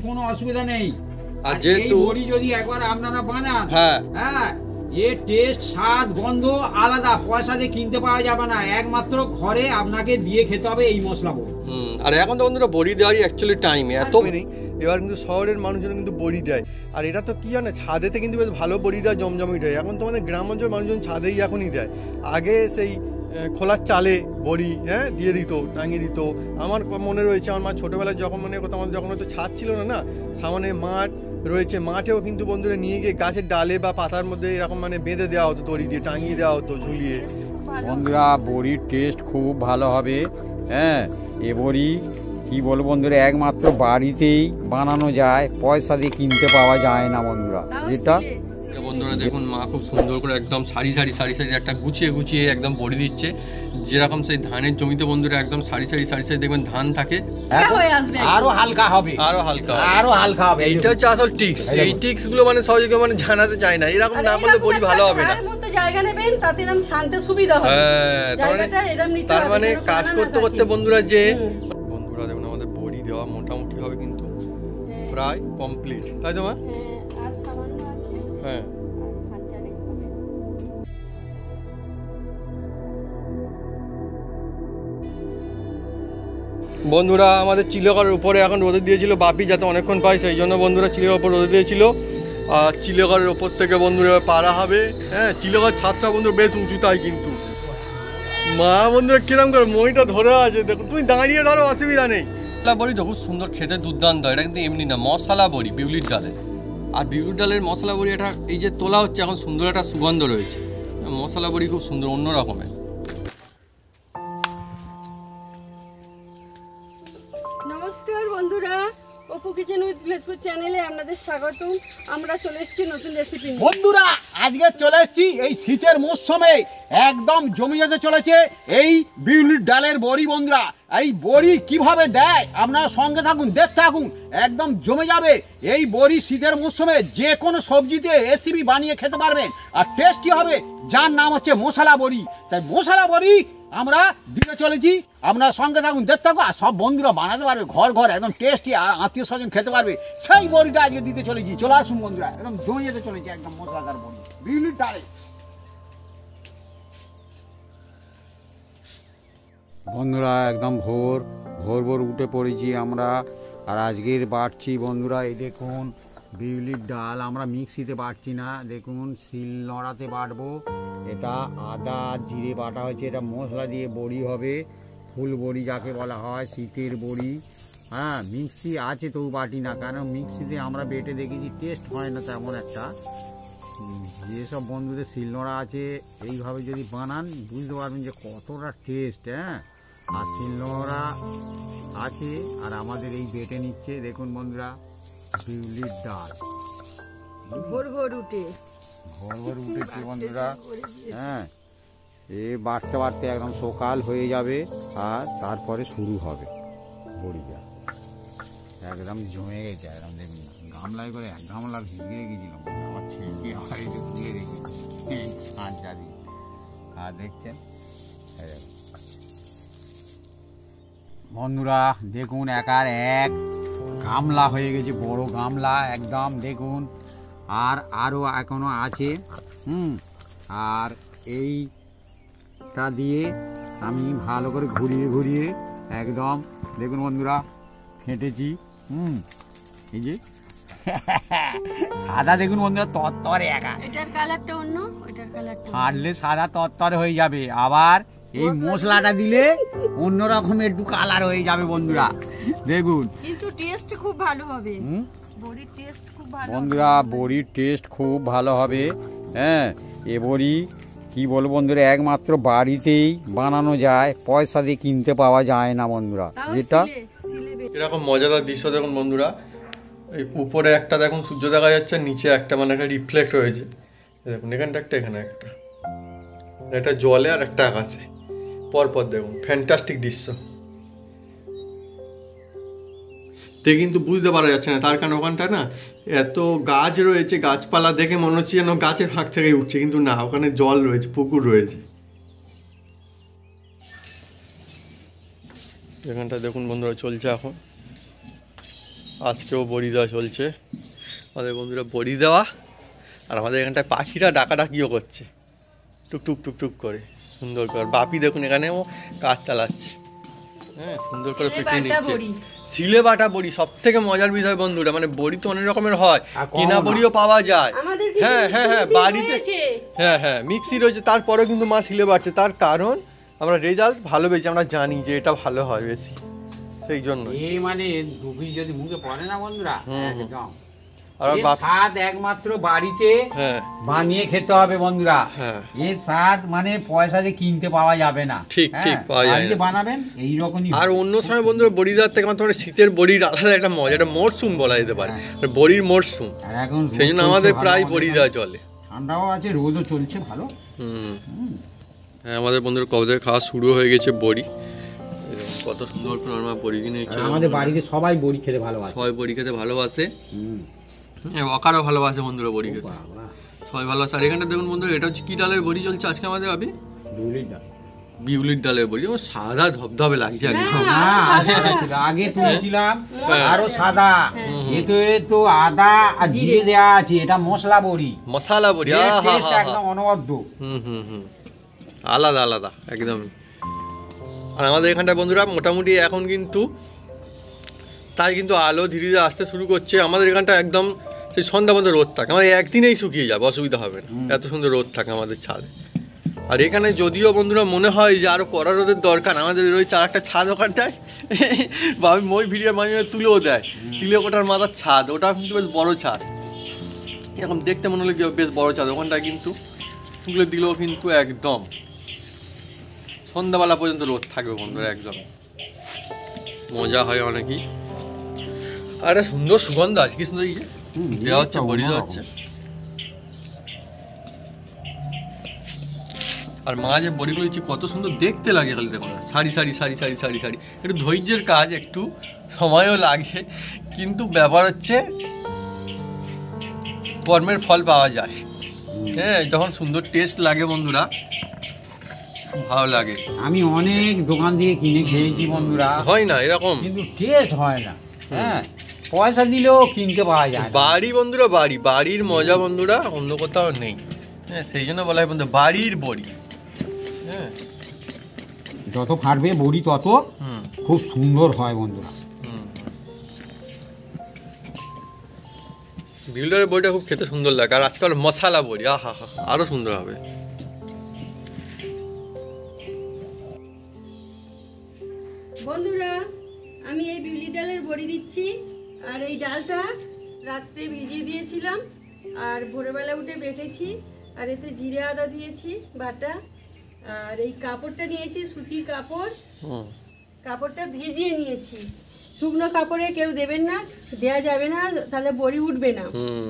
কোনো অসুবিধা নেই। আর যেহেতু বড়ি যদি একবার আপনারা বানান, হ্যাঁ এর টেস্ট স্বাদ গন্ধ আলাদা, পয়সা দিয়ে কিনতে পাওয়া যাবে না, একমাত্র ঘরে আপনাকে দিয়ে খেতে হবে এই মশলা বড়ি। আর এখন তো বন্ধুরা বড়ি দেওয়ারই অ্যাকচুয়ালি টাইম এত নেই, এবার কিন্তু শহরের মানুষজন কিন্তু বড়ি দেয়। আর এটা তো কি জানে, ছাদেতে কিন্তু বেশ ভালো বড়ি দেয়, জমজমিট হয়। এখন তো মানে গ্রাম অঞ্চল মানুষজন ছাদেই এখনই দেয়, আগে সেই খোলার চালে বড়ি দিয়ে দিত, টাঙিয়ে দিত। আমার মনে রয়েছে আমার মা ছোটোবেলায় যখন মানে কোথাও আমাদের যখন হয়তো ছাদ ছিল না, সামনে মাঠ রয়েছে, মাঠেও কিন্তু বন্ধুরা নিয়ে গিয়ে গাছের ডালে বা পাতার মধ্যে এরকম মানে বেঁধে দেওয়া হতো, দড়ি দিয়ে টাঙিয়ে দেওয়া হতো, ঝুলিয়ে। বন্ধুরা বড়ির টেস্ট খুব ভালো হবে। এ বড়ি কি বলবো বন্ধুরা, একমাত্র বাড়িতেই বানানো যায়, পয়সা দিয়ে কিনতে পাওয়া যায় না বন্ধুরা। যেটা বন্ধুরা দেখুন মা খুব সুন্দর করে একদম সারি সারি একটা গুছিয়ে গুছিয়ে একদম বড়ি দিচ্ছে, যেরকম সেই ধানের জমিতে বন্ধুরা একদম সারি সারি দেখবেন ধান থাকে, আরো হালকা হবে, আরো হালকা হবে। এইটা হচ্ছে আসল টিক্স। এই টিক্স গুলো মানে সহজে মানে জানাতে চায় না, এরকম না করলে বড়ি ভালো হবে না। জায়গা নেবেন তাতে এরকম শান্তি সুবিধা হবে। তার মানে কাজ করতে করতে বন্ধুরা যে বন্ধুরা দেখুন আমাদের বড়ি দেওয়া মোটামুটি হবে কিন্তু প্রায় কমপ্লিট, তাই তো মা? হ্যাঁ বন্ধুরা আমাদের চিলকারের উপরে এখন রোদে দিয়েছিল বাপি, যাতে অনেকক্ষণ পাই, সেই জন্য বন্ধুরা চিলকার উপর রোদে দিয়েছিল। আর চিলকারের ওপর থেকে বন্ধুরা পাড়া হবে। চিলকার ছাদটা বন্ধুরা বেশ উঁচু, তাই কিন্তু মা বন্ধুরা কিরম করে মইটা ধরে আছে দেখুন, তুমি দাঁড়িয়ে ধরো অসুবিধা নেই। মশলা বড়ি তো খুব সুন্দর খেতে, দুর্দান্ত। এটা কিন্তু এমনি না, মশলা বড়ি বিউলির ডালের। আর বিউলির ডালের মশলা বড়ি এটা এই যে তোলা হচ্ছে এখন, সুন্দর একটা সুগন্ধ রয়েছে। মশলা বড়ি খুব সুন্দর, অন্য রকমের। নমস্কার বন্ধুরা, অপু কিচেন উইথ ব্লেডফুড চ্যানেলে আপনাদের স্বাগত। আমরা চলে এসেছি নতুন রেসিপি নিয়ে। বন্ধুরা আজকে চলে এসেছি এই শীতের মৌসুমে, একদম জমে যেতে চলেছে এই বিউলির ডালের বড়ি। বন্ধুরা এই বড়ি কিভাবে দেয় আপনারা সঙ্গে থাকুন, দেখতে থাকুন, একদম জমে যাবে। এই বড়ি শীতের মৌসুমে যে কোনো সবজিতে রেসিপি বানিয়ে খেতে পারবেন, আর টেস্টি হবে, যার নাম হচ্ছে মশলা বড়ি। তাই মশলা বড়ি আমরা দিতে চলেছি, আপনারা সঙ্গে থাকুন, দেখতে থাকুন। আর সব বন্ধুরা বানাতে পারবে, ঘর ঘর একদম টেস্টি, আত্মীয় স্বজন খেতে পারবে, সেই বড়িটা আজকে দিতে চলেছি। চলে আসুন বন্ধুরা, একদম জমে যেতে চলেছি, একদম মশলাদার বড়ি বিউলির ডালে। বন্ধুরা একদম ভোর ভোর উঠে পড়েছি আমরা, আর আজকের বাটছি বন্ধুরা এই দেখুন বিউলির ডাল। আমরা মিক্সিতে বাটছি না, দেখুন শিল নোড়াতে বাটবো। এটা আদা জিরে বাটা হয়েছে, এটা মশলা দিয়ে বড়ি হবে, ফুল বড়ি যাকে বলা হয়, শীতের বড়ি। মিক্সি আছে তবু বাটি না, কারণ মিক্সিতে আমরা বেটে দেখেছি টেস্ট হয় না তেমন একটা। যেসব বন্ধুদের শিলনোড়া আছে এইভাবে যদি বানান বুঝতে পারবেন যে কতটা টেস্ট। আর শিলনোড়া আছে আর আমাদের এই বেটে নিচ্ছে, দেখুন বন্ধুরা বিউলির ডাল ভোর উঠেছে বন্ধুরা। বাড়তে বাড়তে একদম সকাল হয়ে যাবে, আর তারপরে শুরু হবে বড়িটা। একদম জমে গেছে, একদম দেখুন গামলায় করে এক গামলা ভিজিয়ে রেখেছিলাম আমার ছেলেকে, আমার এই তুলে রেখেছি সাঁচা দিয়ে। আর দেখছেন বন্ধুরা দেখুন একার এক গামলা হয়ে গেছে, বড় গামলা একদম দেখুন। আর আরও এখনো আছে। আর এইটা দিয়ে আমি ভালো করে ঘুরিয়ে ঘুরিয়ে একদম দেখুন বন্ধুরা ফেটেছি। এই যে সাদা দেখুন বন্ধুরা তরতরে একা, এটার কালারটা অন্য, এটার কালারটা ফাটলে সাদা তরতরে হয়ে যাবে, আবার এই মশলাটা দিলে অন্যরকম একটু কালার হয়ে যাবে বন্ধুরা দেখুন। কিন্তু টেস্ট খুব ভালো হবে, বড়ির টেস্ট খুব ভালো বন্ধুরা, বড়ির টেস্ট খুব ভালো হবে। এ বড়ি কি বলবো বন্ধুরা, একমাত্র বাড়িতেই বানানো যায়, পয়সা দিয়ে কিনতে পাওয়া যায় না বন্ধুরা। যেটা এরকম মজাদার দৃশ্য দেখুন বন্ধুরা, এই উপরে একটা দেখুন সূর্য দেখা যাচ্ছে, নিচে একটা মানে একটা রিফ্লেক্ট হয়েছে দেখুন, এখানটা একটা এখানে একটা, একটা জলে আর একটা আকাশে পরপর দেখুন, ফ্যান্টাস্টিক দৃশ্য। কিন্তু বুঝতে পারা যাচ্ছে না, তার কারণ ওখানটা না এত গাছ রয়েছে, গাছপালা দেখে মনে হচ্ছে যেন গাছের ফাঁক থেকে উঠছে, কিন্তু না, ওখানে জল রয়েছে, পুকুর রয়েছে। এখানটা দেখুন বন্ধুরা চলছে এখন, আজকেও বড়ি দেওয়া চলছে, আমাদের বন্ধুরা বড়ি দেওয়া। আর আমাদের এখানটায় পাখিরা ডাকাডাকিও করছে টুক টুক টুক টুক করে সুন্দর করে। বাপি দেখুন এখানেও কাজ চালাচ্ছে, হ্যাঁ সুন্দর করে পেটে নিচ্ছে। সিলে বাটা বড়ি সব থেকে মজার বিষয় বন্ধুরা, মানে বড়ি তো অনেক রকমের হয়, কিনা বড়িও পাওয়া যায়। হ্যাঁ হ্যাঁ হ্যাঁ বাড়িতে হ্যাঁ হ্যাঁ মিক্সি রয়েছে, তারপরেও কিন্তু মা সিলে বাটছে। তার কারণ আমরা রেজাল্ট ভালো পেয়েছি, আমরা জানি যে এটা ভালো হয় বেশি, সেই জন্য। এই মানে দুবি যদি মুখে পড়ে না বন্ধুরা একদম। আর এর স্বাদ একমাত্র বাড়িতে হ্যাঁ বানিয়ে খেতে হবে বন্ধুরা। হ্যাঁ এর স্বাদ মানে পয়সা দিয়ে কিনতে পাওয়া যাবে না। ঠিক ঠিক পাওয়া যায় বাড়িতে না। বানাবেন এই রকমই। আর অন্য সময় বন্ধুরা বড়ি দেওয়ার থেকে আমার তোমার শীতের বড়ির আলাদা একটা মজা, একটা মরশুম বলা যেতে পারে, বড়ির মরশুম। আর এখন সেই জন্য আমাদের প্রায় বড়ি দেওয়া চলে। ঠান্ডাও আছে, রোদও চলছে ভালো। হ্যাঁ আমাদের বন্ধুরা কবে থেকে খাওয়া শুরু হয়ে গেছে বড়ি। এরকম কত সুন্দর করে আমরা বড়ি কিনে নিচ্ছি। আমাদের বাড়িতে সবাই বড়ি খেতে ভালোবাসে। সবাই বড়ি খেতে ভালোবাসে, অকারও ভালোবাসে বন্ধুরা বড়ি খেতে, সবাই ভালোবাসে। আর এখানটা দেখুন বন্ধুরা, এটা হচ্ছে কি ডালের বড়ি চলছে আজকে আমাদের ভাবি? বিউলির ডালের বড়ি, যেমন সাদা ধবধবে লাগছে একদম। আগে তুলেছিলাম আরো সাদা, এতে তো আদা আর জিরে দেওয়া আছে, এটা মশলা বড়ি, মশলা বড়ি একদম অনবদ্য। আলাদা আলাদা একদমই। আর আমাদের এখানটা বন্ধুরা মোটামুটি এখন কিন্তু তাই কিন্তু আলো ধীরে ধীরে আসতে শুরু করছে। আমাদের এখানটা একদম সেই সন্ধ্যা পর্যন্ত রোদ থাকে, আমাদের একদিনেই শুকিয়ে যাবে, অসুবিধা হবে না, এত সুন্দর রোদ থাকে আমাদের ছাদে। আর এখানে যদিও বন্ধুরা মনে হয় যে আরও কড়া রোদের দরকার, আমাদের ওই চার একটা ছাদ ওখানটায় ভাবি মই ভিডিও মাঝে মাঝে তুলেও দেয়, চিলেকোঠার মাথার ছাদ, ওটা কিন্তু বেশ বড় ছাদ, এরকম দেখতে মনে হলো কি বেশ বড় ছাদ। ওখানটায় কিন্তু তুলে দিলেও কিন্তু একদম সন্ধ্যাবেলা পর্যন্ত রোদ থাকবে বন্ধুরা, একদম মজা হয় অনেকই। আর একটা সুন্দর সুগন্ধ আছে, কি সুন্দর দেওয়া হচ্ছে, বড়ি দেওয়া হচ্ছে। আর মা যে বড়িগুলো দিচ্ছে কত সুন্দর দেখতে লাগে, খালি দেখুন সারি সারি সারি সারি সারি সারি। একটু ধৈর্যের কাজ, একটু সময়ও লাগে, কিন্তু ব্যাপার হচ্ছে কর্মের ফল পাওয়া যায়। হ্যাঁ যখন সুন্দর টেস্ট লাগে বন্ধুরা, ভালো লাগে। আমি অনেক দোকান থেকে কিনে খেয়েছি বন্ধুরা, হয় না এরকম, কিন্তু টেস্ট হয় না। হ্যাঁ পয়সা দিলেও কিনতে পাওয়া যায় না। বাড়ি বন্ধুরা, বাড়ির মজা বন্ধুরা অন্য কোথাও নেই। হ্যাঁ সেই জন্য বলা হয় বন্ধু বাড়ির বড়ি। হ্যাঁ যত ফাটবে বড়ি তত খুব সুন্দর হয় বন্ধুরা। বিউলির বড়িটা খুব খেতে সুন্দর লাগে, আর আজকাল মশলা বড়ি আহা হা আরো সুন্দর হবে। বন্ধুরা আমি এই বিউলি ডালের বড়ি দিচ্ছি, আর এই ডালটা রাত্রে ভিজিয়ে দিয়েছিলাম আর ভোরবেলা উঠে বেটেছি, আর এতে জিরে আদা দিয়েছি বাটা, আর এই কাপড়টা নিয়েছি সুতির কাপড়, কাপড়টা ভিজিয়ে নিয়েছি। শুকনো কাপড়ে কেউ দেবেন না, দেয়া যাবে না, তাহলে বড়ি উঠবে না,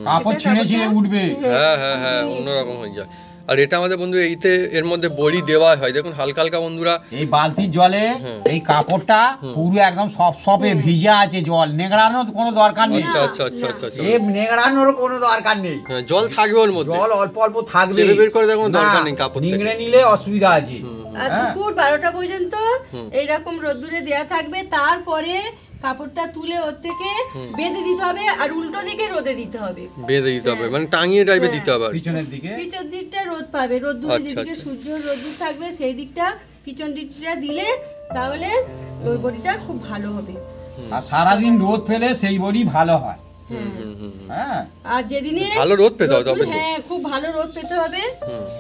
কাপড় ছিঁড়ে ছিঁড়ে উঠবে। হ্যাঁ হ্যাঁ হ্যাঁ অন্যরকম হয়ে যায়। আর এটা আমাদের বন্ধু এইতে এর মধ্যে বড়ি দেওয়া হয়, দেখুন হালকা হালকা বন্ধুরা। এই বালতির জলে এই কাপড়টা পুরো একদম সপসপে ভিজে আছে, জল নেগড়ানোর কোনো দরকার নেই। আচ্ছা আচ্ছা আচ্ছা আচ্ছা আচ্ছা, এই নেগড়ানোর কোনো দরকার নেই, জল থাকবে ওর মধ্যে, জল অল্প অল্প থাকবে, চেপে বের করে দেওয়ার দরকার নেই কাপড় থেকে, নিংড়ে নিলে অসুবিধা আছে। আর দুপুর 12টা পর্যন্ত এইরকম রোদ্দুরে দেয়া থাকবে, তারপরে কাপড়টা তুলে ওর থেকে বেঁধে দিতে হবে, আর উল্টো দিকে রোদে দিতে হবে, বেঁধে দিতে হবে মানে টাঙিয়ে টাইপে দিতে হবে। পিছনের দিকে, পিছন দিকটা রোদ পাবে, রোদ্দুরে যেদিকে সূর্য রোদ্দুর থাকবে সেই দিকটা পিছন দিকটা দিলে তাহলে ওই বড়িটা খুব ভালো হবে। আর সারাদিন রোদ ফেলে সেই বড়ি ভালো হয়। হ্যাঁ আর যেদিনে ভালো রোদ পেতে হবে, তবে হ্যাঁ খুব ভালো রোদ পেতে হবে,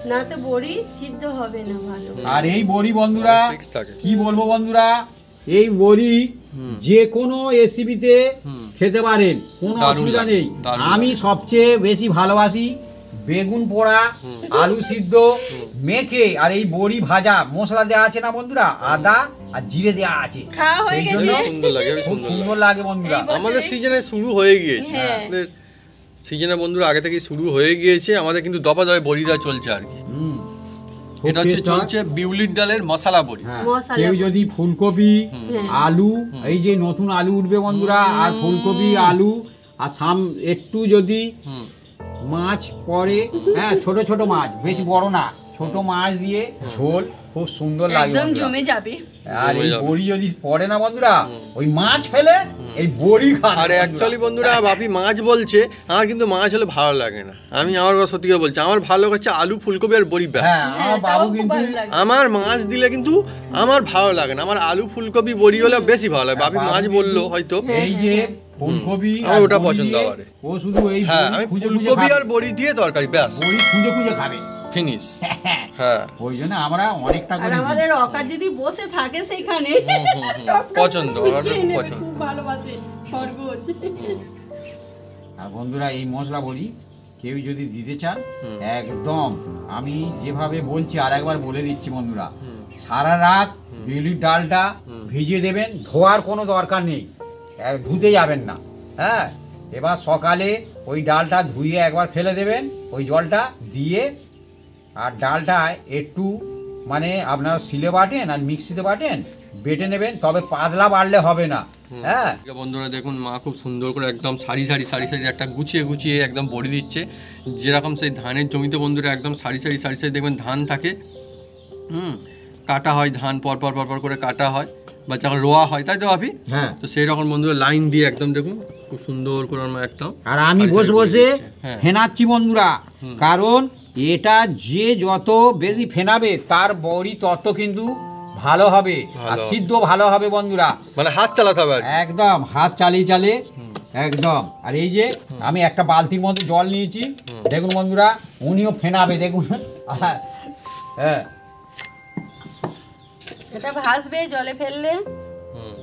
না তো বড়ি সিদ্ধ হবে না ভালো। আর এই বড়ি বন্ধুরা ঠিক থাকে, কি বলবো বন্ধুরা, এই বড়ি যে কোনো রেসিপিতে খেতে পারেন, কোনো অসুবিধা নেই। আমি সবচেয়ে বেশি ভালোবাসি বেগুন পোড়া, আলু সিদ্ধ মেখে, আর এই বড়ি ভাজা, মশলা দেওয়া আছে না বন্ধুরা, আদা আর জিরে দেওয়া আছে, খাওয়া হয়ে গেছে, সুন্দর লাগে, খুব সুন্দর লাগে বন্ধুরা। আমাদের সিজনে শুরু হয়ে গিয়েছে, আমাদের সিজনে বন্ধুরা আগে থেকে শুরু হয়ে গিয়েছে, আমাদের কিন্তু দফা দফায় বড়ি দেওয়া চলছে আর কি। এটা হচ্ছে চলছে বিউলির ডালের মশলা বড়ি। কেউ যদি ফুলকপি, আলু, এই যে নতুন আলু উঠবে বন্ধুরা, আর ফুলকপি, আলু, আর একটু যদি মাছ পড়ে, হ্যাঁ ছোট ছোট মাছ, বেশি বড় না, ছোট মাছ দিয়ে ঝোল খুব সুন্দর লাগে একদম বন্ধুরা। জমে যাবে। আর এই জমে যাবে। বড়ি যদি পড়ে না বন্ধুরা, ওই মাছ ফেলে এই বড়ি খান। আর অ্যাকচুয়ালি বন্ধুরা বাপি মাছ বলছে, আমার কিন্তু মাছ হলে ভালো লাগে না। আমি আমার কথা সত্যি করে বলছি, আমার ভালো লাগছে আলু ফুলকপি আর বড়ি ব্যাস। হ্যাঁ, হ্যাঁ, আমার তাও বাবু খুব কিন্তু ভালো লাগে। আমার মাছ দিলে কিন্তু আমার ভালো লাগে না, আমার আলু ফুলকপি বড়ি হলে বেশি ভালো লাগে। বাপি বাবু মাছ কিন্তু বললো হয়তো, এই যে ফুলকপি আমার আর ওটা বড়ি পছন্দ দিয়ে, আবার। ও শুধু এই হ্যাঁ বড়ি আমি খুঁজে খুঁজে ফুলকপি খাবে। আর বড়ি দিয়ে তরকারি ব্যাস, বড়ি খুঁজে খুঁজে খাবে। ফিনিশ। হ্যাঁ ওই জন্য আমরা অনেকটা আর করে দিই। আমাদের অকার যদি বসে থাকে সেইখানে পছন্দ, টপ টপ আমার করে খুব নেবে, পছন্দ। খুব ভালোবাসে খরগোশ। আর বন্ধুরা এই মশলা বড়ি কেউ যদি দিতে চান, একদম আমি যেভাবে বলছি আর একবার বলে দিচ্ছি বন্ধুরা, সারা রাত বিউলির ডালটা ভিজিয়ে দেবেন, ধোয়ার কোনো দরকার নেই, ধুতে যাবেন না। হ্যাঁ, এবার সকালে ওই ডালটা ধুয়ে একবার ফেলে দেবেন ওই জলটা দিয়ে, আর ডালটা একটু মানে আপনারা শিলে বাটেন আর মিক্সিতে বাটেন, বেটে নেবেন, তবে পাতলা বাড়লে হবে না। হ্যাঁ, বন্ধুরা দেখুন মা খুব সুন্দর করে একদম সারি সারি সারি সারি একটা গুছিয়ে গুছিয়ে একদম বড়ি দিচ্ছে, যেরকম সেই ধানের জমিতে বন্ধুরা একদম সারি সারি সারি সারি দেখবেন ধান থাকে, কাটা হয় ধান পর পর পর পর করে কাটা হয় বা যখন রোয়া হয়, তাই তো আপনি? হ্যাঁ। তো সেই রকম বন্ধুরা লাইন দিয়ে একদম দেখুন খুব সুন্দর করে আমার একদম। আর আমি সারি বসে সারি করে বসে দিচ্ছে। হ্যাঁ। ফেনাচ্ছি বন্ধুরা, কারণ এটা যে যত বেশি ফেনাবে তার বড়ি তত কিন্তু ভালো হবে আর ভালো। সিদ্ধ ভালো হবে বন্ধুরা। মানে হাত চালাতে হবে আর কি। একদম হাত চালিয়ে চালিয়ে একদম। আর এই যে আমি একটা বালতির মধ্যে জল নিয়েছি, দেখুন বন্ধুরা উনিও ফেনাবে দেখুন। হ্যাঁ, এটা ভাসবে জলে ফেললে। হুম,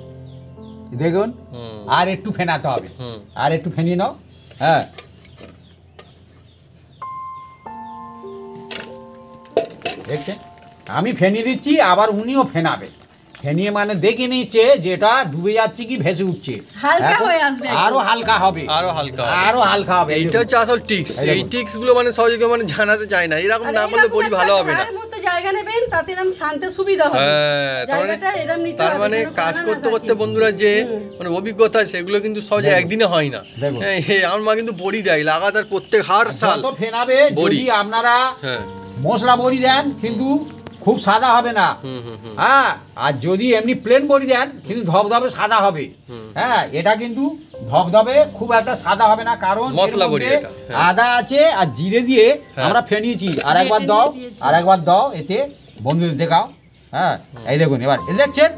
দেখুন হুম, আর একটু ফেনাতে হবে, হুম। আর একটু ফেনিয়ে নাও। হ্যাঁ, দেখছেন আমি ফেনিয়ে দিচ্ছি, আবার উনিও ফেনাবে। ফেনিয়ে মানে দেখে নিচ্ছে যে এটা ডুবে যাচ্ছে কি ভেসে উঠছে, হালকা এখন হয়ে আসবে একদম। আরো হালকা হবে, আরো হালকা হবে। আরো হালকা হবে। এইটা হচ্ছে আসল টিক্স। এই দেখুন। এই টিক্স গুলো মানে সহজে কেউ মানে জানাতে চায় না, এরকম আর না করলে এইরকম বড়ি একটা ভালো হবে না। ঘরের মতো জায়গা নেবেন, তাতে এরকম ছানতে সুবিধা হবে। হ্যাঁ, জায়গাটা এরকম নিতে তার হবে, মানে যেন কাজ কাদা না করতে থাকে। করতে বন্ধুরা যে মানে অভিজ্ঞতা সেগুলো কিন্তু সহজে দেখুন। একদিনে হয় না। দেখুন। হ্যাঁ, আমার মা কিন্তু বড়ি দেয় লাগাতার প্রত্যেক হার সাল। যত ফেনাবে বড়ি। যদি আপনারা হ্যাঁ, মশলা বড়ি দেন কিন্তু খুব সাদা হবে না। হুম হুম হুম। হ্যাঁ, আর যদি এমনি প্লেন বড়ি দেন কিন্তু ধবধবে সাদা হবে। হ্যাঁ, এটা কিন্তু ধবধবে খুব একটা সাদা হবে না, কারণ এর মশলা বড়ি মধ্যে এটা, হ্যাঁ। আদা আছে আর জিরে দিয়ে হ্যাঁ। আমরা ফেনিয়েছি। আর একবার বেটে দাও, দিয়েছি। আর একবার দাও এতে বন্ধুদের দেখাও। হ্যাঁ, এই দেখুন এবার এই দেখছেন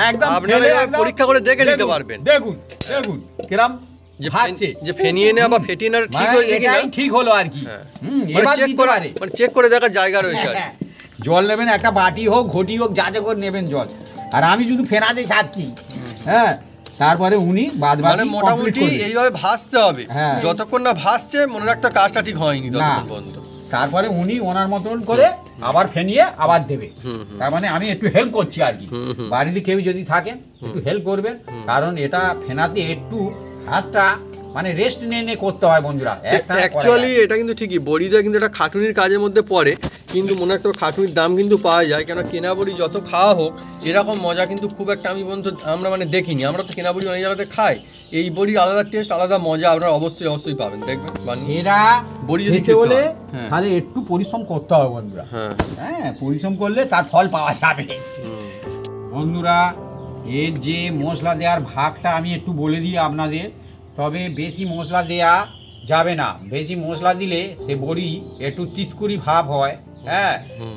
একদম আপনারা ফেলে এবার একদম- পরীক্ষা করে দেখে নিতে দেখুন, পারবেন। দেখুন দেখুন কিরম যে ভাসছে। যে ফেনিয়ে নেওয়া বা ফেটিয়ে নেওয়া ঠিক মানে হয়েছে কিনা এটাই ঠিক হলো আর কি। হ্যাঁ। এবার চেক দিতে করে পারে। মানে চেক করে দেখার জায়গা রয়েছে আর কি। হ্যাঁ, জল নেবেন, একটা বাটি হোক ঘটি হোক যাতে করে নেবেন জল। আর আমি শুধু ফেনাতে চাচ্ছি। হ্যাঁ, তারপরে উনি বাদ মানে মোটামুটি এইভাবে ভাসতে হবে। হ্যাঁ। যতক্ষণ না ভাসছে মনে রাখতে হবে কাজটা ঠিক হয়নি না, ততক্ষণ পর্যন্ত। তারপরে উনি ওনার মতন করে আবার ফেনিয়ে আবার দেবে। হুম, হুম। তার মানে আমি একটু হেল্প করছি আর কি। হুম, হুম। বাড়িতে কেউ যদি থাকেন একটু হেল্প করবেন, কারণ এটা ফেনাতে একটু হাতটা মানে রেস্ট নিয়ে নিয়ে করতে হয় বন্ধুরা। একটা অ্যাকচুয়ালি এটা কিন্তু ঠিকই বড়ি দেওয়া কিন্তু এটা খাটুনির কাজের মধ্যে পড়ে, কিন্তু মনে রাখতে হবে খাটুনির দাম কিন্তু পাওয়া যায়। কেন কেনা বড়ি যত খাওয়া হোক এরকম মজা কিন্তু খুব একটা আমি পর্যন্ত আমরা মানে দেখিনি। আমরা তো কেনা বড়ি অনেক জায়গাতে খাই, এই বড়ির আলাদা টেস্ট আলাদা মজা আপনারা অবশ্যই অবশ্যই পাবেন, দেখবেন বানিয়ে। এরা বড়ি যদি খেতে খেতে হলে হয়, হ্যাঁ। তাহলে একটু পরিশ্রম করতে হবে বন্ধুরা। হ্যাঁ, হ্যাঁ, পরিশ্রম করলে তার ফল পাওয়া যাবে। হুম, বন্ধুরা এর যে মশলা দেওয়ার ভাগটা আমি একটু বলে দিই আপনাদের। তবে বেশি মশলা দেয়া যাবে না, বেশি মশলা দিলে সে বড়ি একটু তিতকুড়ি ভাব হয়। হ্যাঁ,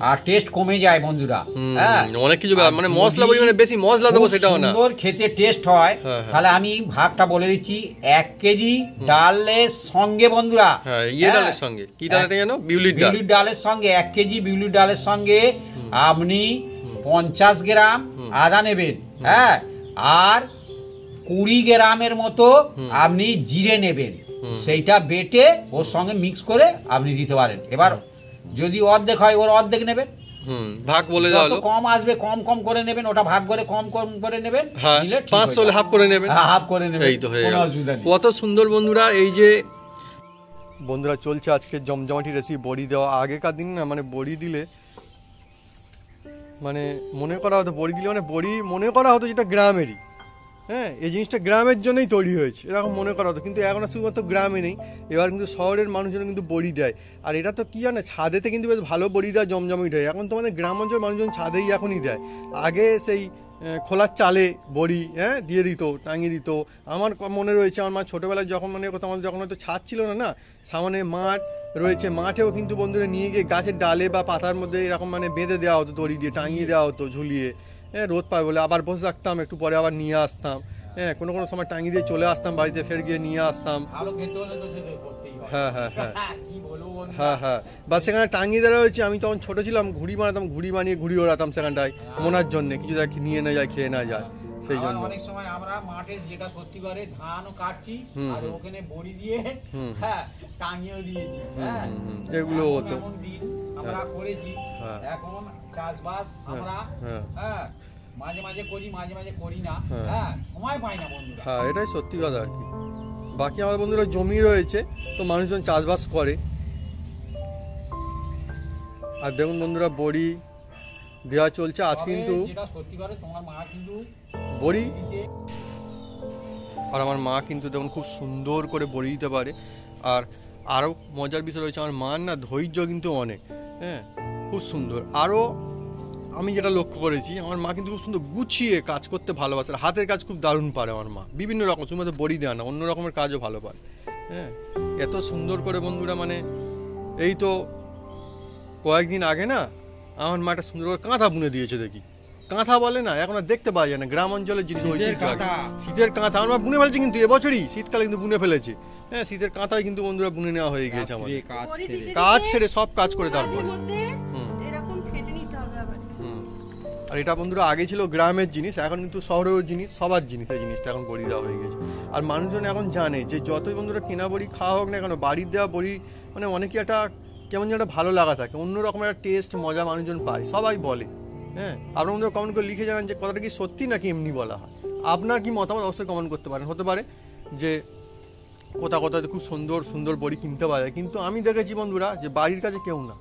আর টেস্ট কমে যায় বন্ধুরা। হুম, হ্যাঁ, অনেক কিছু আর মানে যদি মশলা বড়ি মানে বেশি মশলা দেবো খুব সেটাও না। সুন্দর খেতে টেস্ট হয়। হ্যাঁ, হ্যাঁ। তাহলে আমি ভাগটা বলে দিচ্ছি। 1 কেজি ডালের সঙ্গে বন্ধুরা, হ্যাঁ, হ্যাঁ, ডালের সঙ্গে কি ডাল এটা জানো? বিউলির ডাল। বিউলির ডালের সঙ্গে 1 কেজি বিউলির ডালের সঙ্গে আপনি 50 গ্রাম আদা নেবেন। হ্যাঁ, আর 20 গ্রামের মতো আপনি জিরে নেবেন। সেইটা বেটে ওর সঙ্গে মিক্স করে আপনি দিতে পারেন। এবার যদি অর্ধেক হয় ওর অর্ধেক নেবেন, ভাগ বলে দেওয়া যত হলো। কম আসবে কম কম করে নেবেন, ওটা ভাগ করে কম কম করে নেবেন। হ্যাঁ, নিলে ঠিক 500 হয়ে হলে যাবে। হাফ করে নেবেন। হ্যাঁ, হাফ করে নেবেন, এই তো হয়ে কোনো গেল। অসুবিধা নেই। কত সুন্দর বন্ধুরা এই যে বন্ধুরা চলছে আজকে জমজমাটি রেসিপি বড়ি দেওয়া। আগেকার দিন না মানে বড়ি দিলে মানে মনে করা হতো বড়ি দিলে মানে বড়ি মনে করা হতো যেটা গ্রামেরই। হ্যাঁ, এই জিনিসটা গ্রামের জন্যই তৈরি হয়েছে এরকম মনে করা হতো, কিন্তু এখন আর শুধুমাত্র গ্রামে নেই, এবার কিন্তু শহরের মানুষজন কিন্তু বড়ি দেয়। আর এটা তো কি জানে, ছাদেতে কিন্তু বেশ ভালো বড়ি দেয়, জমজমিট হয়। এখন তো মানে গ্রাম অঞ্চল মানুষজন ছাদেই এখনই দেয়, আগে সেই খোলার চালে বড়ি দিয়ে দিত, টাঙিয়ে দিত। আমার মনে রয়েছে আমার মা ছোটোবেলায় যখন মানে আমাদের যখন হয়তো ছাদ ছিল না, না সামনে মাঠ রয়েছে, মাঠেও কিন্তু বন্ধুরা নিয়ে গিয়ে গাছের ডালে বা পাতার মধ্যে এরকম মানে বেঁধে দেওয়া হতো, দড়ি দিয়ে টাঙিয়ে দেওয়া হতো ঝুলিয়ে, রোদ পায় বলে। আবার বসে থাকতাম, একটু পরে আবার নিয়ে আসতাম, কোনো কোনো সময় টাঙিয়ে দিয়ে চলে আসতাম বাড়িতে, ফের গিয়ে নিয়ে আসতাম। হ্যাঁ হ্যাঁ হ্যাঁ হ্যাঁ হ্যাঁ, বা সেখানে টাঙিয়ে দেওয়া হয়েছে। আমি তখন ছোটো ছিলাম, ঘুড়ি বানাতাম, ঘুড়ি বানিয়ে ঘুড়ি ওড়াতাম সেখানটায় মোনার জন্য, কিছু নিয়ে না যায়, খেয়ে না যায়, সেই জন্য। অনেক সময় আমরা মাঠে যেটা সত্যি করে ধানও কাটছি আর ওখানে বড়ি দিয়ে টাঙিয়েও দিয়েছি। হ্যাঁ, এগুলো হতো, এমন দিন আমরা করেছি। এখন চাষবাস আমরা মাঝে মাঝে করি, মাঝে মাঝে করি না, সময় পাই না বন্ধুরা। হ্যাঁ, এটাই সত্যি কথা আর কি। বাকি আমার বন্ধুরা জমি রয়েছে, তো মানুষজন চাষবাস করে। আর দেখুন বন্ধুরা, বড়ি দেওয়া চলছে আজ কিন্তু বড়ি। আর আমার মা কিন্তু দেখুন খুব সুন্দর করে বড়ি দিতে পারে। আর আরও মজার বিষয় রয়েছে, আমার মার না ধৈর্য কিন্তু অনেক, খুব সুন্দর। আরও আমি যেটা লক্ষ্য করেছি, আমার মা কিন্তু খুব সুন্দর গুছিয়ে কাজ করতে ভালোবাসে, হাতের কাজ খুব দারুণ পারে আমার মা, বিভিন্ন রকম, শুধুমাত্র বড়ি দেওয়া না, অন্য রকমের কাজও ভালো পারে। এত সুন্দর করে বন্ধুরা, মানে এই তো কয়েকদিন আগে না আমার মা একটা সুন্দর করে কাঁথা বুনে দিয়েছে। দেখি কাঁথা বলে না, এখন আর দেখতে পাওয়া যায় না গ্রাম অঞ্চলের জিনিস, শীতের কাঁথা আমার মা বুনে ফেলেছে, কিন্তু এবছরই শীতকালে কিন্তু বুনে ফেলেছে। শীতের কাঁথাই কিন্তু বন্ধুরা বুনে নেওয়া হয়ে গিয়েছে আমার, কাজ ছেড়ে সব কাজ করে তারপরে। আর এটা বন্ধুরা আগে ছিল গ্রামের জিনিস, এখন কিন্তু শহরের জিনিস, সবার জিনিস, এই জিনিসটা এখন বড়ি দেওয়া হয়ে গেছে। আর মানুষজন এখন জানে যে যতই বন্ধুরা কেনা বড়ি খাওয়া হোক না কেন, বাড়ির দেওয়া বড়ি মানে অনেকে একটা কেমন যেন একটা ভালো লাগা থাকে, অন্যরকম একটা টেস্ট মজা মানুষজন পায়, সবাই বলে। আপনার বন্ধুরা কমেন্ট করে লিখে জানান যে কথাটা কি সত্যি নাকি এমনি বলা হয়। আপনার কি মতামত অবশ্যই কমেন্ট করতে পারেন। হতে পারে যে কোথাও কোথাও খুব সুন্দর সুন্দর বড়ি কিনতে পাওয়া যায়, কিন্তু আমি দেখেছি বন্ধুরা যে বাড়ির কাছে কেউ না,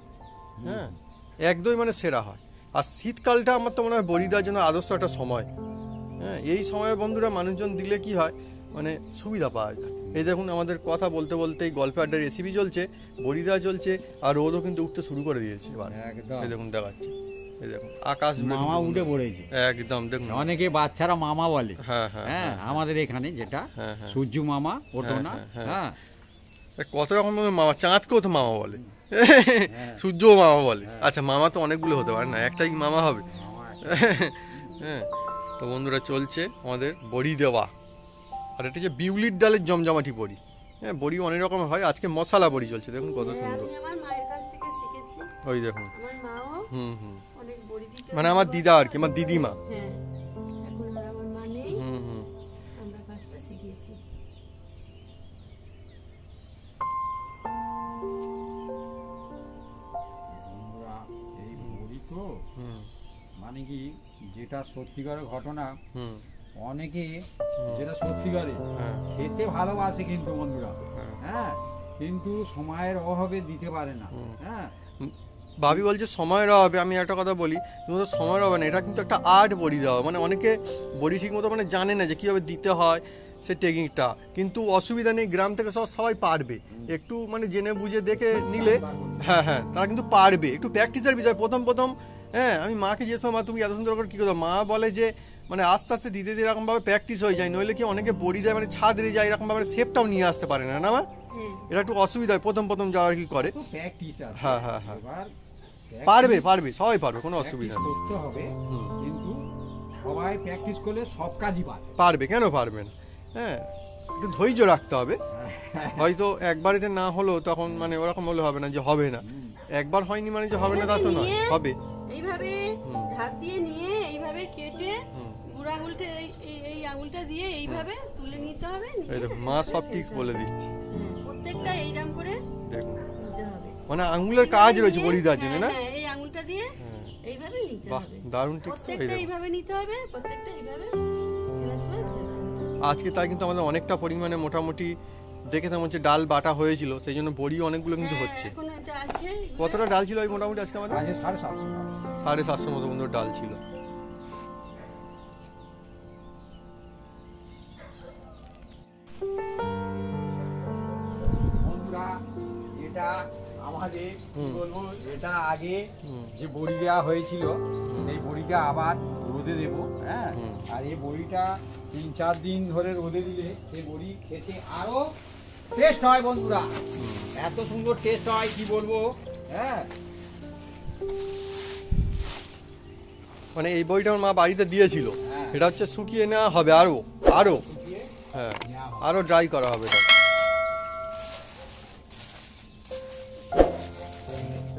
একদমই মানে সেরা হয়। আর শীতকালটা আমার তো মনে হয় বড়ি দেওয়ার জন্য আদর্শ একটা সময়। এই সময়ে বন্ধুরা মানুষজন দিলে কি হয়, মানে সুবিধা পাওয়া যায়। এই দেখুন আমাদের কথা বলতে বলতেই গল্পে আড্ডার রেসিপি চলছে, বড়ি দেওয়া চলছে, আর রোদও কিন্তু উঠতে শুরু করে দিয়েছে এবার। এই দেখুন দেখাচ্ছে, এই দেখুন আকাশ মামা উঠে পড়েছে একদম। দেখুন অনেকে বাচ্চারা মামা বলে, হ্যাঁ হ্যাঁ, আমাদের এখানে যেটা সূর্য মামা, ওঠো না। কত রকম মামা, চাঁদকেও তো মামা বলে, সূর্য মামা বলে। আচ্ছা, মামা তো অনেকগুলো হতে পারে না, একটাই মামা হবে। তো বন্ধুরা চলছে আমাদের বড়ি দেওয়া। আর এটা হচ্ছে বিউলির ডালের জমজমাটি বড়ি। বড়ি অনেক রকম হয়, আজকে মশলা বড়ি চলছে, দেখুন কত সুন্দর। ওই দেখুন, মানে আমার দিদা আর কি, আমার দিদিমা। মানে কি যেটা সত্যিকারের ঘটনা, অনেকে যেটা সত্যিকারে খেতে ভালোবাসে কিন্তু বন্ধুরা, কিন্তু সময়ের অভাবে দিতে পারে না। ভাবি বলছে সময়ের অভাবে, আমি একটা কথা বলি, তোমাদের সময়ের অভাবে না, এটা কিন্তু একটা আর্ট বড়ি দেওয়া। মানে অনেকে বড়ি ঠিক মতো মানে জানে না যে কীভাবে দিতে হয় সে টেকনিকটা, কিন্তু অসুবিধা নেই, গ্রাম থেকে সবাই পারবে, একটু মানে জেনে বুঝে দেখে নিলে তারা কিন্তু পারবে। একটু প্র্যাকটিসের বিষয় প্রথম প্রথম। আমি মাকে জিজ্ঞেস মা তুমি এত সুন্দর করে কী করো, মা বলে যে মানে আস্তে আস্তে দিতে দিতে এরকমভাবে প্র্যাকটিস হয়ে যায়, নইলে কি অনেকে বড়ি দেয় মানে ছাদ রে যায়, এরকমভাবে শেপটাও নিয়ে আসতে পারে না, না মা? এটা একটু অসুবিধা হয় প্রথম প্রথম যারা কি করে। হ্যাঁ, পারবে পারবে, সবাই পারবে, কোনো অসুবিধা নেই। কিন্তু সবাই প্র্যাকটিস করলে সব কাজই পারবে, কেন পারবে না? একটু ধৈর্য রাখতে হবে। হয়তো একবারেতে না হলো তখন মানে ওরকম হলে হবে না যে হবে না, একবার হয়নি মানে যে হবে না তা তো নয়, হবে। এইভাবে হাত দিয়ে নিয়ে এইভাবে কেটে বুড়ো আঙুলটা এই আঙুলটা দিয়ে এইভাবে তুলে নিতে হবে। এই দেখো মা সব টিপস বলে দিচ্ছে, প্রত্যেকটা এইরকম করে দেখুন নিতে হবে। মানে আঙুলের কাজ রয়েছে বড়ি দেওয়ার জন্য, না? এই আঙুলটা দিয়ে এইভাবে নিতে হবে। দারুণ টিপস। প্রত্যেকটা এইভাবে নিতে হবে, প্রত্যেকটা এইভাবে। আজকে তাই কিন্তু আমাদের অনেকটা পরিমাণে মোটামুটি দেখে তেমন হচ্ছে ডাল বাটা হয়েছিল, সেই জন্য বড়ি অনেকগুলো কিন্তু হচ্ছে। কতটা ডাল ছিল মোটামুটি আজকে আমাদের? 750 মতো বন্ধু ডাল ছিল। এটা আমাদের কি বলবো, এটা আগে যে বড়ি দেওয়া হয়েছিল সেই বড়িটা আবার রোদে দেবো। হ্যাঁ, আর এই বড়িটা 3-4 দিন ধরে রোদে দিলে সেই বড়ি খেতে আরো টেস্ট হয় বন্ধুরা, এত সুন্দর টেস্ট হয় কি বলবো। হ্যাঁ, মানে এই বড়িটা আমার মা বাড়িতে দিয়েছিল, হ্যাঁ। এটা হচ্ছে শুকিয়ে নেওয়া হবে আরো আরো শুকিয়ে হ্যাঁ নেওয়া হবে। আরো ড্রাই করা হবে এটা।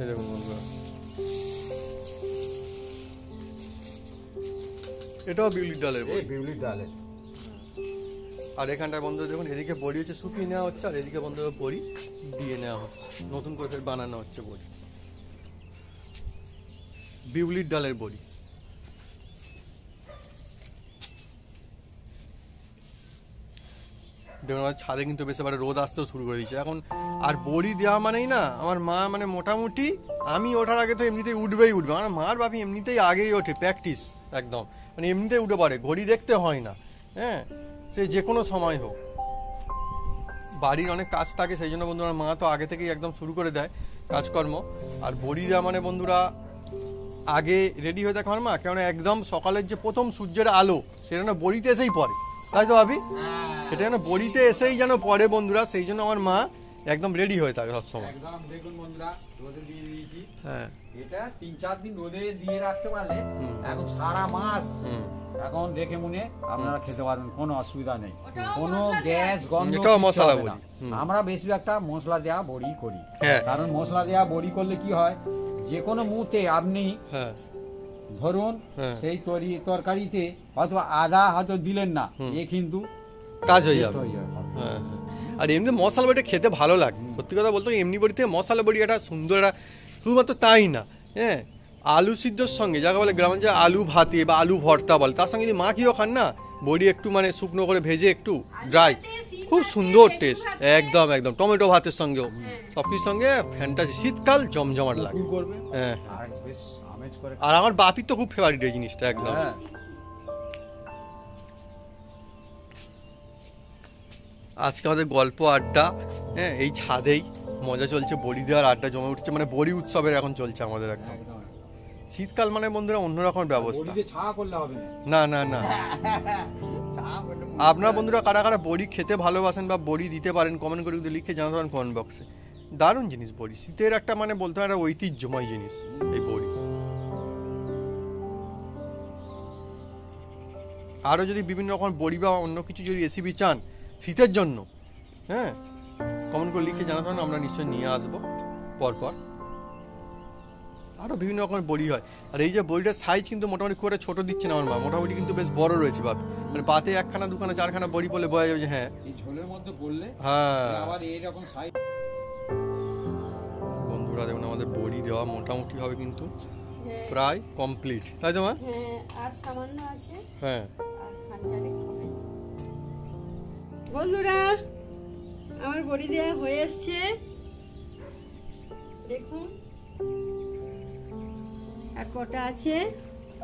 এই দেখুন বন্ধুরা, এটাও বিউলির ডালের বড়ি। এই বিউলির ডালের আর এখানটায় বন্ধুরা দেখুন, এদিকে বড়ি হচ্ছে শুকিয়ে নেওয়া হচ্ছে, আর এদিকে বন্ধুরা বড়ি দিয়ে নেওয়া হচ্ছে, নতুন করে ফের বানানো হচ্ছে বড়ি, বিউলির ডালের বড়ি। দেখুন আমার ছাদে কিন্তু বেশ এবারে রোদ আসতেও শুরু করে দিয়েছে এখন। আর বড়ি দেওয়া মানেই না আমার মা মানে মোটামুটি আমি ওঠার আগে তো এমনিতেই উঠবে। আমার মার বাপি এমনিতেই আগেই ওঠে, প্র্যাকটিস একদম, মানে এমনিতেই উঠে পড়ে, ঘড়ি দেখতে হয় না। হ্যাঁ, সে যে কোনো সময় হোক, বাড়ির অনেক কাজ থাকে সেই জন্য বন্ধুরা মা তো আগে থেকেই একদম শুরু করে দেয় কাজকর্ম। আর বড়ি দেওয়া মানে বন্ধুরা আগে রেডি হয়ে থাকে আমার মা, কেন একদম সকালের যে প্রথম সূর্যের আলো সেটা না বড়িতে এসেই পড়ে, তাই তো ভাবি? সেটা যেন বড়িতে এসেই যেন পড়ে বন্ধুরা, সেই জন্য আমার মা একদম রেডি হয়ে থাকে সবসময়। একদম দেখুন বন্ধুরা, রোদে দিয়ে দিয়েছি। হ্যাঁ, এটা 3-4 দিন রোদে দিয়ে রাখতে পারলে এখন সারা মাস এখন রেখে মুনে আপনারা খেতে পারবেন, কোনো অসুবিধা নেই, কোনো গ্যাস গন্ধ এটাও কিচ্ছু মশলা হবে বড়ি। না। আমরা বেশিরভাগটা মশলা দেওয়া বড়ি করি, হ্যাঁ। কারণ মশলা দেওয়া বড়ি করলে কি হয়, যে কোনো মুহূর্তে আপনি হ্যাঁ, ধরুন হ্যাঁ। সেই তরকারিতে হয়তো আদা হয়তো দিলেন না, এ কিন্তু কাজ হয়ে taste যাবে। হয়ে যাবে। হ্যাঁ, হ্যাঁ। আর এমনি মশলা বড়িটা খেতে ভালো লাগে, সত্যি কথা বলতে এমনি বড়ি থেকে মশলা বড়ি একটা সুন্দর একটা, শুধুমাত্র তাই না, হ্যাঁ, আলু সিদ্ধর সঙ্গে যাকে বলে গ্রামাঞ্চলে আলু ভাতে বা আলু ভর্তা বলে, তার সঙ্গে যদি মাখিও খান না, বড়ি একটু মানে শুকনো করে ভেজে একটু ড্রাই, খুব সুন্দর টেস্ট, একদম একদম টমেটো ভাতের সঙ্গেও সব কিছুর সঙ্গে ফ্যান্টাসি, শীতকাল জমজমাট লাগে। পুকুর করবে হ্যাঁ, আর বেশ আমেজ করে। আর আমার বাপির তো খুব ফেভারিট এই জিনিসটা একদম। হ্যাঁ, আজকে আমাদের গল্প আড্ডা, হ্যাঁ, এই ছাদেই মজা চলছে, বড়ি দেওয়ার আড্ডা জমে উঠছে, মানে বড়ি উৎসবের এখন চলছে আমাদের একদম। একদম। শীতকাল মানে বন্ধুরা অন্যরকম ব্যবস্থা। বড়িতে ছাড়া করলে হবে না না। না না, ছাড়া করলে আপনারা বন্ধুরা কারা কারা বড়ি খেতে ভালোবাসেন বা বড়ি দিতে পারেন কমেন্ট করে কিন্তু লিখে জানাতে পারেন কমেন্ট বক্সে। দারুণ জিনিস বড়ি, শীতের একটা মানে বলতে হয় একটা ঐতিহ্যময় জিনিস এই বড়ি। আরও যদি বিভিন্ন রকম বড়ি বা অন্য কিছু যদি রেসিপি চান শীতের জন্য, হ্যাঁ, কমেন্ট করে লিখে জানাতে পারেন, আমরা নিশ্চয়ই নিয়ে আসবো পরপর। আরও বিভিন্ন রকমের বড়ি হয়। আর এই যে বড়িটার সাইজ কিন্তু মোটামুটি খুব একটা ছোটো দিচ্ছে না আমার মা, মোটামুটি কিন্তু বেশ বড় রয়েছে ভাব, মানে পাতে 1খানা 2খানা 4খানা বড়ি বলে বোঝা যাবে যে হ্যাঁ। এই ঝোলের মধ্যে পড়লে হ্যাঁ আবার এইরকম সাইজ। বন্ধুরা দেখুন আমাদের বড়ি দেওয়া মোটামুটি হবে কিন্তু হ্যাঁ, প্রায় কমপ্লিট, তাই তো মা? হ্যাঁ, আর সামান্য আছে, হ্যাঁ, আর খানচারে হবে। বন্ধুরা আমার বড়ি দেওয়া হয়ে এসছে, দেখুন আর কটা আছে।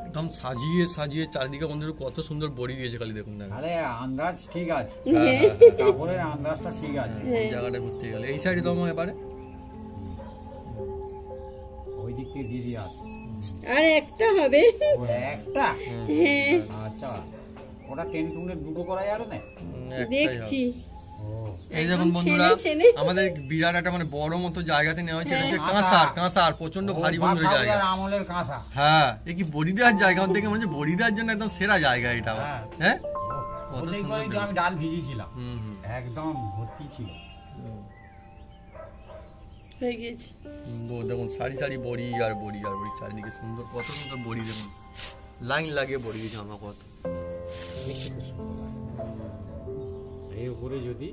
একদম সাজিয়ে সাজিয়ে চারিদিকে বন্ধুরা কত সুন্দর বড়ি দিয়েছে, খালি দেখুন না। আরে আন্দাজ ঠিক আছে, হ্যাঁ, কাপড়ের আন্দাজটা ঠিক আছে। এই জায়গাটা ঘুরতে গেলে এই সাইডে দম এবারে ওই দিক থেকে দিয়ে দিয়ে আস। আর একটা হবে। ও একটা, হ্যাঁ, আচ্ছা, ওটা টেনে দুটো করা যাবে না? একটাই হবে। দেখছি। ও, এই দেখুন একদম বন্ধুরা ছেনে ছেনে। আমাদের বিরাট একটা মানে বড় মতো জায়গাতে নেওয়া হয়েছে, এটা হচ্ছে কাঁসার। কাঁসার প্রচন্ড ভারী ও, বন্ধুর জায়গা। বাপ আমলের কাঁসা। হ্যাঁ, এ কি বড়ি দেওয়ার জায়গা, ওর থেকে মনে হচ্ছে বড়ি দেওয়ার জন্য একদম সেরা জায়গা এটা। হ্যাঁ। হ্যাঁ, কত ওটাই সুন্দর করেই তো আমি ডাল ভিজিয়েছিলাম, হুম। একদম ভর্তি ছিল। হয়ে গেছে। দেখুন সারি সারি বড়ি আর বড়ি আর বড়ি, চারিদিকে সুন্দর, কত সুন্দর বড়ি দেখুন, লাইন লাগিয়ে বড়ি দিয়েছে আমার কত। এই উপরে যদি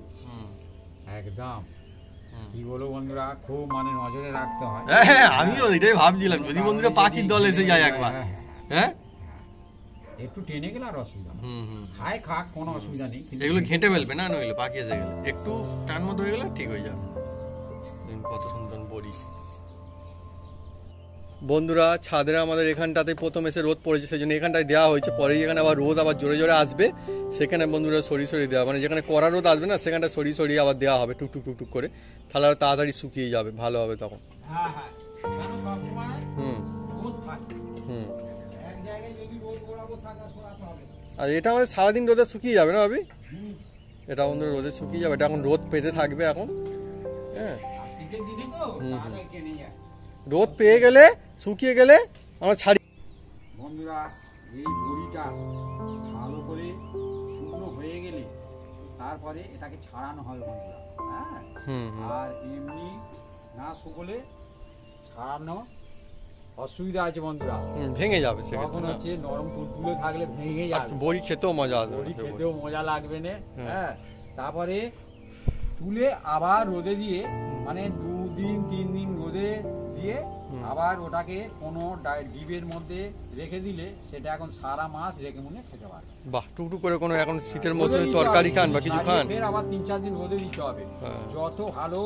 একদম কি বলবো বন্ধুরা, খুব মানে নজরে রাখতে হয়। হ্যাঁ, আমিও এটাই ভাবছিলাম, যদি বন্ধুরা পাখির দল এসে যায় একবার। হ্যাঁ, একটু টেনে গেলে আর অসুবিধা নেই। হুম। খায় খাক, কোনো অসুবিধা নেই, কিন্তু এগুলো ঘেঁটে ফেলবে না, নইলে পাখি এসে গেলে একটু টান মতো হয়ে গেলে ঠিক হয়ে যাবে। দেখুন কত সুন্দর বড়ি। বন্ধুরা ছাদের আমাদের এখানটাতে প্রথম এসে রোদ পড়েছে, সেই জন্য এখানটায় দেওয়া হয়েছে। পরে এখানে আবার রোদ আবার জোরে জোরে আসবে, সেখানে বন্ধুরা সরিয়ে দেওয়া, মানে যেখানে কড়া রোদ আসবে না সেখানটা সরিয়ে আবার দেওয়া হবে টুকটুক টুকটুক করে, তাহলে আরো তাড়াতাড়ি শুকিয়ে যাবে, ভালো হবে তখন। হ্যাঁ হ্যাঁ, কেন সবসময় হুম রোদ থাকে, হুম। এক জায়গায় যদি রোদ বরাবর থাকে সরাতে হবে। আর এটা আমাদের সারাদিন রোদে শুকিয়ে যাবে না ভাবি? এটা বন্ধুরা রোদে শুকিয়ে যাবে, এটা এখন রোদ পেতে থাকবে এখন। হ্যাঁ, আর শীতের দিনে তো তাড়াতাড়ি কেনে যায়। রোদ পেয়ে গেলে শুকিয়ে গেলে আমরা ছাড়ি। বন্ধুরা এই বড়িটা ভালো করে শুকনো হয়ে গেলে তারপরে এটাকে ছাড়ানো হবে বন্ধুরা। হ্যাঁ, হুম হুম। আর এমনি না শুকলে ছাড়ানো অসুবিধা আছে বন্ধুরা, ভেঙে যাবে তখন সেক্ষেত্রে না। হচ্ছে নরম তুলতুলে থাকলে ভেঙে আর যাবে, বড়ি খেতেও মজা আসবে বড়ি না। খেতেও মজা লাগবে না। হ্যাঁ, তারপরে তুলে আবার রোদে দিয়ে, মানে 2 দিন 3 দিন রোদে দিয়ে আবার ওটাকে কোনো ডিবের মধ্যে রেখে দিলে সেটা এখন সারা মাস রেখে মনে খেতে পারবে। বাহ, টুকটুক করে কোনো এখন শীতের মৌসুমে তরকারি খান বা কিছু খান, ফের আবার 3-4 দিন রোদে দিতে হবে। হ্যাঁ। যত ভালো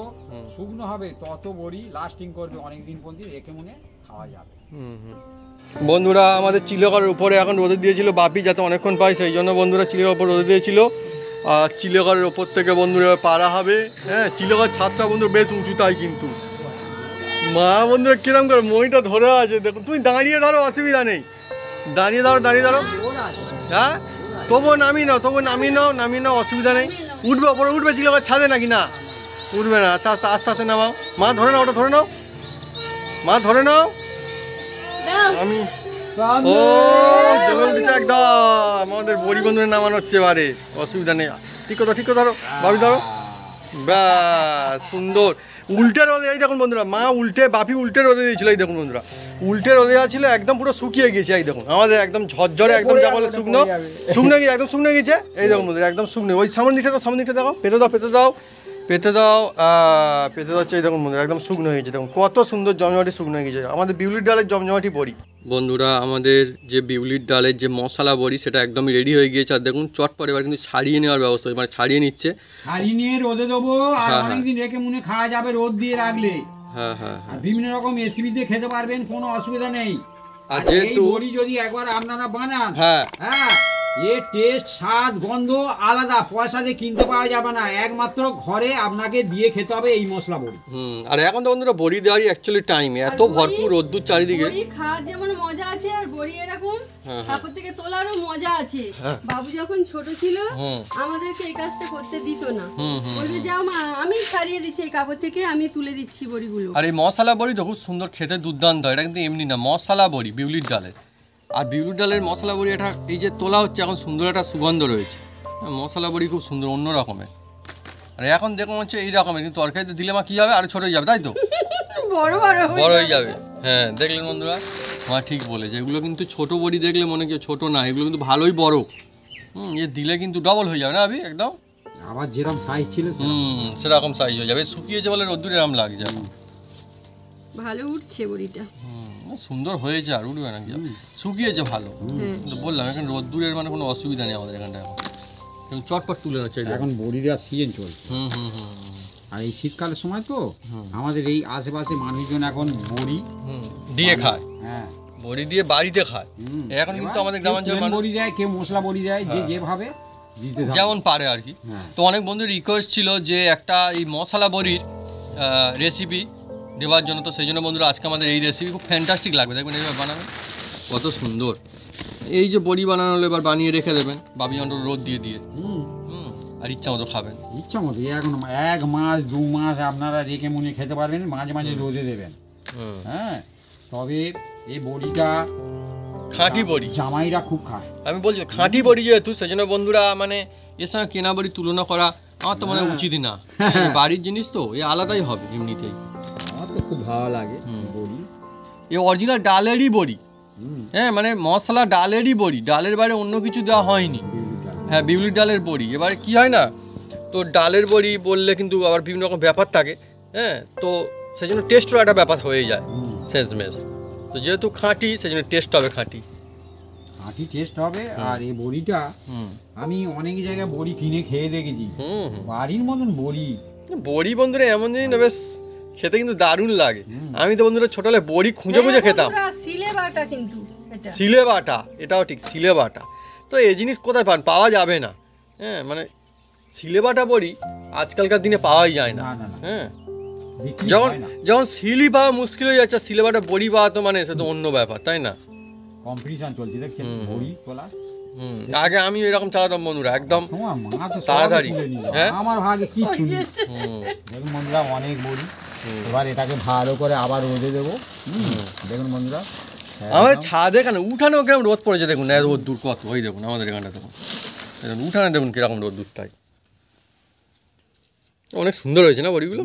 শুকনো হবে তত বড়ি লাস্টিং করবে, অনেক দিন পর্যন্ত রেখে মনে খাওয়া যাবে। বন্ধুরা আমাদের চিলেকরের উপরে এখন রোদে দিয়েছিল বাপি, যাতে অনেকক্ষণ পাই, সেই জন্য বন্ধুরা চিলেকর উপর রোদে দিয়েছিল। আর চিলেকরের ওপর থেকে বন্ধুরা পাড়া হবে। হ্যাঁ, চিলেকর ছাদটা বন্ধু বেশ উঁচু, তাই কিন্তু মা বন্ধুরা কিরম করে মইটা ধরে আছে দেখুন। তুমি দাঁড়িয়ে ধরো, অসুবিধা নেই, দাঁড়িয়ে ধরো। হ্যাঁ, তবুও নামিয়ে নাও, অসুবিধা নেই। উঠবে ওপরে, উঠবে চিলেকর ছাদে নাকি? না, উঠবে না। আচ্ছা আস্তে আস্তে নামাও মা, ধরে নাও, ওটা ধরে নাও মা, ধরে নাও। আমি ও জমে উঠেছে একদম। আমাদের বড়ি বন্ধুরে নামানো হচ্ছে এবারে, অসুবিধা নেই। ঠিক কথা ধরো বাপি, ধরো। ব্যাস, সুন্দর। উল্টে রোদে, এই দেখুন বন্ধুরা, মা উল্টে, বাপি উল্টে রোদে দিয়েছিল। এই দেখুন বন্ধুরা, উল্টে রোদে ছিল, একদম পুরো শুকিয়ে গেছে। এই দেখুন আমাদের একদম ঝরঝরে, একদম যা বলে শুকনো গিয়ে একদম শুকনো গেছে। এই দেখুন বন্ধুরা, একদম শুকনো। ওই সামনে দিকটা দেখো, পেতে দাও। পেতে হচ্ছে। এই দেখুন বন্ধুরা, একদম শুকনো হয়ে গেছে। দেখুন কত সুন্দর জমজমাটি শুকনো হয়ে গেছে আমাদের বিউলির ডালের জমজমাটি বড়ি। বন্ধুরা আমাদের যে বিউলির ডালের যে মশলা বড়ি সেটা একদমই রেডি হয়ে গিয়েছে। আর দেখুন চটপট এবার কিন্তু ছাড়িয়ে নেওয়ার ব্যবস্থা, মানে ছাড়িয়ে নিচ্ছে। ছাড়িয়ে নিয়ে রোদে দেবো, আর অনেকদিন রেখে মনে খাওয়া যাবে রোদ দিয়ে রাখলে। হ্যাঁ, আর বিভিন্ন রকম রেসিপিতে খেতে পারবেন, কোনো অসুবিধা নেই। আর এই যেহেতু বড়ি যদি একবার আপনারা বানান, হ্যাঁ, এর টেস্ট, স্বাদ, গন্ধ আলাদা, পয়সা দিয়ে কিনতে পাওয়া যাবে না। একমাত্র ঘরে আপনাকে দিয়ে খেতে হবে এই মশলা বড়ি। আর এখন তো বন্ধুরা বড়ি দেওয়ারই অ্যাকচুয়ালি টাইম, এত ভরপুর রোদ্দুর চারিদিকে। বড়ি খাওয়ার যেমন মজা আছে, আর বড়ি এরকম কাপড় থেকে তোলারও মজা আছে। বাবু যখন ছোট ছিল আমাদেরকে এই কাজটা করতে দিত না, বলবে যাও মা, আমি ছাড়িয়ে দিচ্ছি এই কাপড় থেকে, আমি তুলে দিচ্ছি বড়িগুলো। আর এই মশলা বড়ি তো খুব সুন্দর খেতে, দুর্দান্ত। এটা কিন্তু এমনি না, মশলা বড়ি বিউলির ডালের। আর বিউলির ডালের মশলা বড়ি, এটা এই যে তোলা হচ্ছে এখন, সুন্দর একটা সুগন্ধ রয়েছে। মশলা বড়ি খুব সুন্দর, অন্য রকমের। আর এখন দেখুন হচ্ছে এই রকমের, কিন্তু তরকারিতে দিলে মা কী হবে, আরও ছোটো হয়ে যাবে, তাই তো? বড় হয়ে যাবে। হ্যাঁ, দেখলেন বন্ধুরা, মা ঠিক বলেছে। এগুলো কিন্তু ছোট বড়ি দেখলে মনে কি ছোট না, এগুলো কিন্তু ভালোই বড়। এ দিলে কিন্তু ডবল হয়ে যাবে না আবি, একদম আবার যেরকম সাইজ ছিল সেরকম সাইজ হয়ে যাবে। শুকিয়েছে বলে রোদ্দুরে এরকম লাগছে, ভালো উঠছে বড়িটা, সুন্দর হয়েছে। আর উঠবে নাকি, শুকিয়েছে ভালো। কিন্তু বললাম এখন রোদ্দুরের মানে কোনো অসুবিধা নেই আমাদের এখানটায়, এখন চটপট তুলে নিচ্ছে। এখন বড়ি দেওয়ার সিজন চলছে। আর এই শীতকালের সময় তো আমাদের এই আশেপাশে মানুষজন এখন বড়ি দিয়ে খায়। হ্যাঁ, বড়ি দিয়ে বাড়িতে খায়। এখন কিন্তু আমাদের গ্রামাঞ্চলে বড়ি দেয়, কেউ মশলা বড়ি দেয়, যে যেভাবে যেমন পারে আর কি। তো অনেক বন্ধুর রিকোয়েস্ট ছিল যে একটা এই মশলা বড়ির রেসিপি দেওয়ার জন্য। তো সেই জন্য বন্ধুরা আজকে আমাদের এই রেসিপি খুব ফ্যান্টাস্টিক লাগবে, দেখবেন এইভাবে বানাবেন কত সুন্দর। এই যে বড়ি বানানো হলো, এবার বানিয়ে রেখে দেবেন বাবি অন্ত রোদ দিয়ে আর ইচ্ছা মতো খাবেন। ইচ্ছা মতো এখন 1 মাস 2 মাস আপনারা রেখে মনে খেতে পারবেন, মাঝে মাঝে রোদে দেবেন। হ্যাঁ, তবে এই বড়িটা খাঁটি বড়ি, জামাইরা খুব খায়। আমি বলছি খাঁটি বড়ি যেহেতু, সেজন্য বন্ধুরা মানে এর সঙ্গে কেনা বড়ি তুলনা করা আমার তো মনে হয় উচিতই না। বাড়ির জিনিস তো এ আলাদাই হবে এমনিতেই। আমার তো খুব ভালো লাগে বড়ি, এ অরিজিনাল ডালেরই বড়ি। হ্যাঁ, মানে মশলা ডালেরই বড়ি, ডালের বাইরে অন্য কিছু দেওয়া হয়নি। হ্যাঁ, বিউলির ডালের বড়ি। এবারে কি হয় না, তো ডালের বড়ি বললে কিন্তু আবার বিভিন্ন রকম ব্যাপার থাকে। হ্যাঁ, তো সেই জন্য টেস্টও একটা ব্যাপার হয়ে যায় শেষমেশ। তো যেহেতু খাঁটি, সেই জন্য টেস্ট হবে খাঁটি টেস্ট হবে। আর এই বড়িটা আমি অনেক জায়গায় বড়ি কিনে খেয়ে দেখেছি, বাড়ির মতন বড়ি বড়ি বন্ধুরা এমন জিনিস না, বেশ খেতে কিন্তু দারুণ লাগে। আমি তো বন্ধুরা ছোটবেলায় বড়ি খুঁজে খুঁজে খেতাম। সিলে বাটা কিন্তু এটা সিলে বাটা, এটাও ঠিক, সিলে বাটা। তো এই জিনিস কোথায় পান? পাওয়া যাবে না। হ্যাঁ, মানে সিলে বাটা বড়ি আজকালকার দিনে পাওয়াই যায় না। না, না, না। হ্যাঁ, বিক্রি যখন হয় না। যখন সিলি পাওয়া মুশকিল হয়ে যাচ্ছে, সিলে বাটা বড়ি পাওয়া তো মানে সে তো অন্য ব্যাপার, তাই না? কম্পিটিশন চলছে দেখছেন, বড়ি তোলা। আগে আমি এরকম চালাতাম বন্ধুরা, একদম তোমার মা তো তাড়াতাড়ি। তুলে নিল, হ্যাঁ? আমার ভাগে কিচ্ছু নেই। দেখুন বন্ধুরা, অনেক বড়ি। এবার এটাকে ভালো করে আবার রোদে দেবো। দেখুন বন্ধুরা, আমাদের ছাদে এখানে উঠানেও কেমন রোদ পড়েছে দেখুন, রোদ দূর কত, ওই দেখুন আমাদের এখানটা দেখুন, উঠানে দেখুন কিরকম রোদ দূর, তাই অনেক সুন্দর হয়েছে না বড়িগুলো।